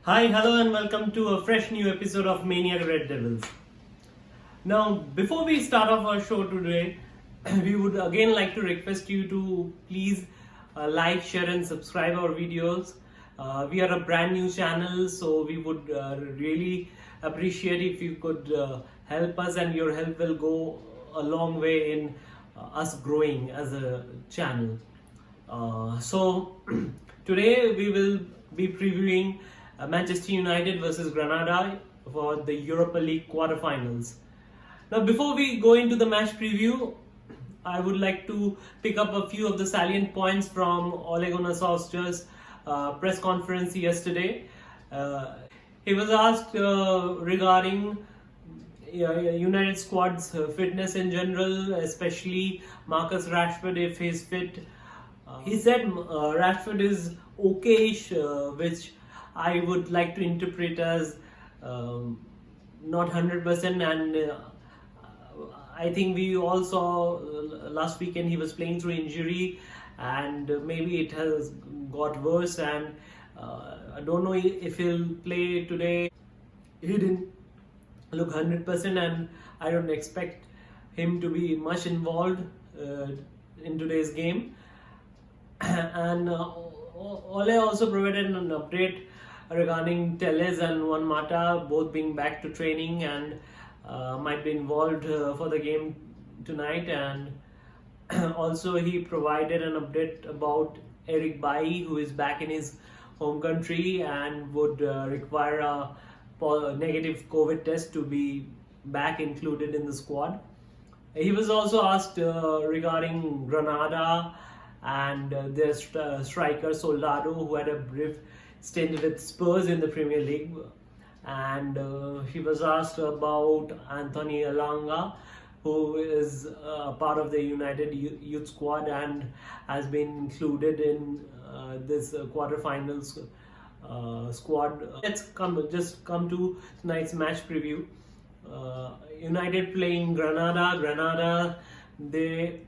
Hi, hello, and welcome to a fresh new episode of Maniac Reddeyvils. Now, before we start off our show today, we would again like to request you to please like, share, and subscribe our videos. We are a brand new channel, so we would really appreciate if you could help us, and your help will go a long way in us growing as a channel. So today we will be previewing Manchester United versus Granada for the Europa League quarterfinals. Now, before we go into the match preview, I would like to pick up a few of the salient points from Ole Gunnar Solskjaer's press conference yesterday. He was asked regarding United squad's fitness in general, especially Marcus Rashford, if he's fit. He said Rashford is okayish, which I would like to interpret as not 100%, and I think we all saw last weekend he was playing through injury, and maybe it has got worse, and I don't know if he'll play today. He didn't look 100%, and I don't expect him to be much involved in today's game. And Ole also provided an update regarding Telles and Juan Mata both being back to training and might be involved for the game tonight. And also he provided an update about Eric Bailly, who is back in his home country and would require a negative COVID test to be back included in the squad. He was also asked regarding Granada and their striker Soldado, who had a brief stint with Spurs in the Premier League, and he was asked about Anthony Elanga, who is part of the United youth squad and has been included in this quarterfinals squad. Let's come to tonight's match preview. United playing Granada. Granada, they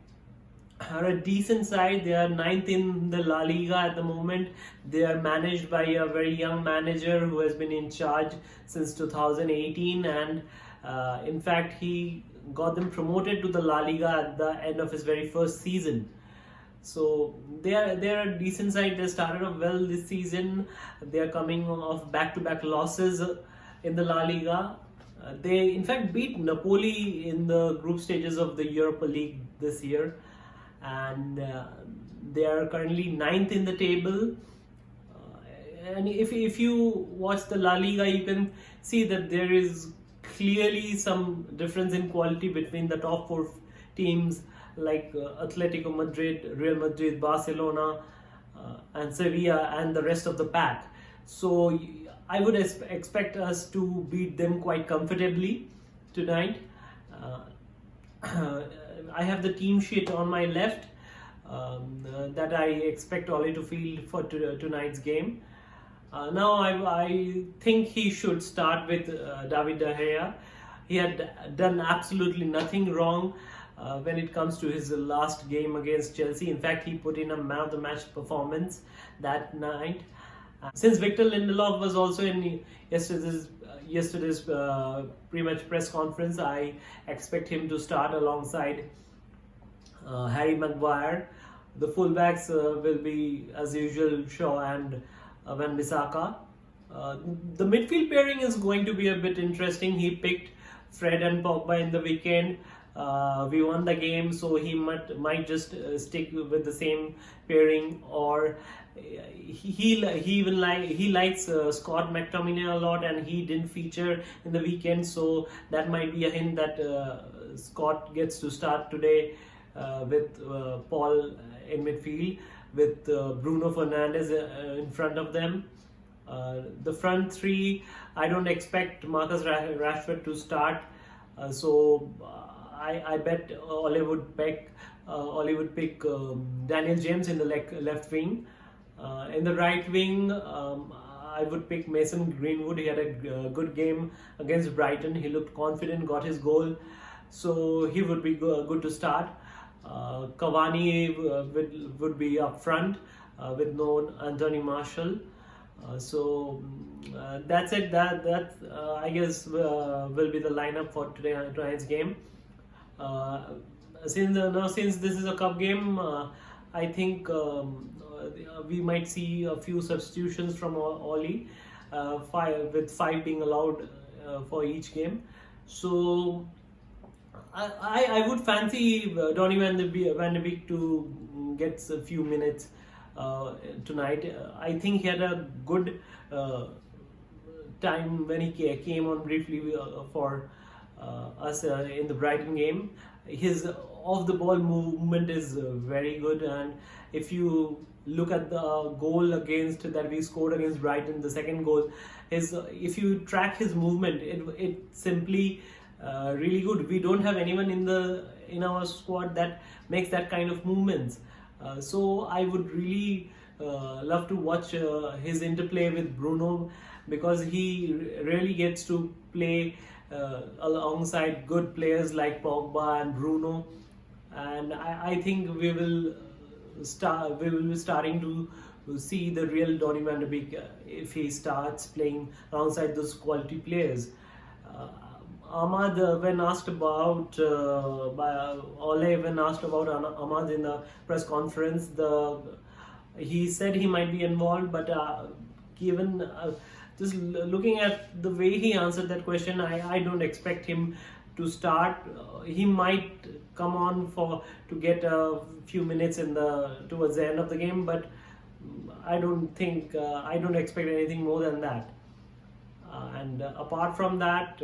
are a decent side. They are 9th in the La Liga at the moment. They are managed by a very young manager who has been in charge since 2018, and in fact he got them promoted to the La Liga at the end of his very first season. So they are a decent side. They started off well this season. They are coming off back-to-back losses in the La Liga. They in fact beat Napoli in the group stages of the Europa League this year, and they are currently 9th in the table. And if you watch the La Liga, you can see that there is clearly some difference in quality between the top four teams like Atletico Madrid, Real Madrid, Barcelona, and Sevilla, and the rest of the pack. So I would expect us to beat them quite comfortably tonight. I have the team sheet on my left that I expect Ole to field for tonight's game. Now I think he should start with David De Gea. He had done absolutely nothing wrong when it comes to his last game against Chelsea. In fact, he put in a man of the match performance that night. Since Victor Lindelof was also in yesterday's pre-match press conference, I expect him to start alongside Harry Maguire. The fullbacks will be, as usual, Shaw and Wan-Bissaka. The midfield pairing is going to be a bit interesting. He picked Fred and Pogba in the weekend. We won the game, so he might just stick with the same pairing, or he likes Scott McTominay a lot, and he didn't feature in the weekend, so that might be a hint that Scott gets to start today with Paul in midfield, with Bruno Fernandes in front of them. The front three, I don't expect Marcus Rashford to start, so I bet Ole would pick Daniel James in the left wing. In the right wing, I would pick Mason Greenwood. He had a good game against Brighton. He looked confident, got his goal, so he would be good to start. Cavani would be up front with no Anthony Martial. So that's it. That I guess will be the lineup for tonight's game. Uh, since this is a cup game, I think we might see a few substitutions from Oli, five being allowed for each game. So I would fancy Donny van de Beek to get a few minutes tonight. I think he had a good time when he came on briefly for us in the Brighton game. His off-the-ball movement is very good, and if you look at the goal that we scored against Brighton, the second goal, if you track his movement, it simply really good. We don't have anyone in our squad that makes that kind of movements. So I would really love to watch his interplay with Bruno, because he really gets to play alongside good players like Pogba and Bruno, and I think we will be starting to see the real Donny van de Beek if he starts playing alongside those quality players. Ahmad, when asked about by Ole, when asked about Ahmad in the press conference, he said he might be involved, but given just looking at the way he answered that question, I don't expect him to start. He might come on to get a few minutes towards the end of the game, but I don't expect anything more than that. And apart from that,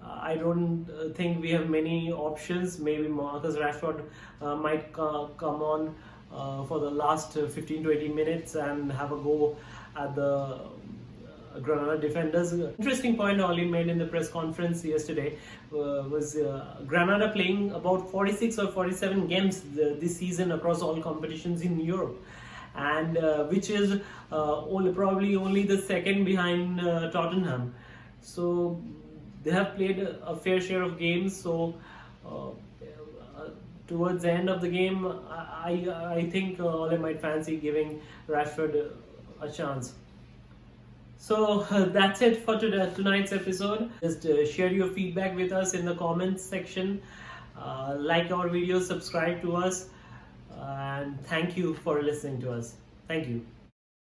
I don't think we have many options. Maybe Marcus Rashford might come on for the last 15-20 minutes and have a go at the Granada defenders. Interesting point Oli made in the press conference yesterday was Granada playing about 46 or 47 games this season across all competitions in Europe, and which is probably only the second behind Tottenham. So they have played a fair share of games. So towards the end of the game, I think Ole might fancy giving Rashford a chance. So that's it for tonight's episode. Just share your feedback with us in the comments section. Like our videos, subscribe to us, and thank you for listening to us. Thank you.